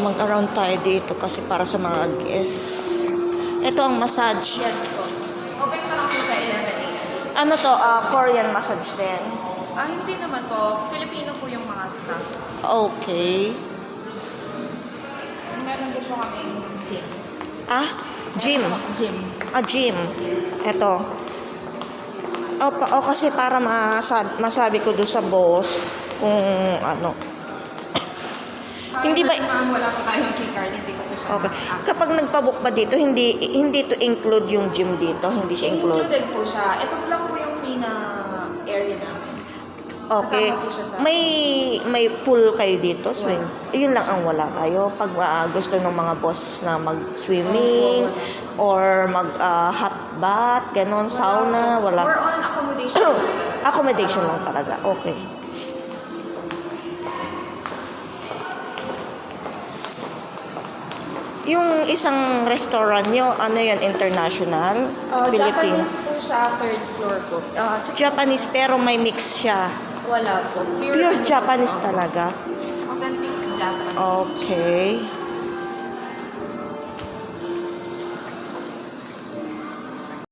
mag-around tayo dito kasi para sa mga guests. Ito ang massage. Yes po. Open pa lang po sa 11 a.m. Ano to? Korean massage din. Hindi naman po. Filipino po yung mga staff. Okay. Meron din po kaming gym. Gym. Gym. Gym. Ito. Kasi para masabi ko doon sa boss kung ano. Hindi ba Wala po tayong key card, hindi ko po siya. Okay. Kapag nagpabook ba dito, hindi to include yung gym dito, hindi siya include. Included po siya. Ito lang po yung free na area namin. Okay. Kasama po siya sa... May pool kayo dito, swim. Yun lang ang wala kayo. Pag gusto ng mga boss na mag-swimming or mag-hot bath, ganon, sauna, wala. More on accommodation. Accommodation lang talaga. Okay. Yung isang restaurant nyo, ano yan, international? Philippine. Japanese po siya, third floor po. Japanese, pero may mix siya. Wala po. Pure Japanese talaga. Authentic Japanese. Okay.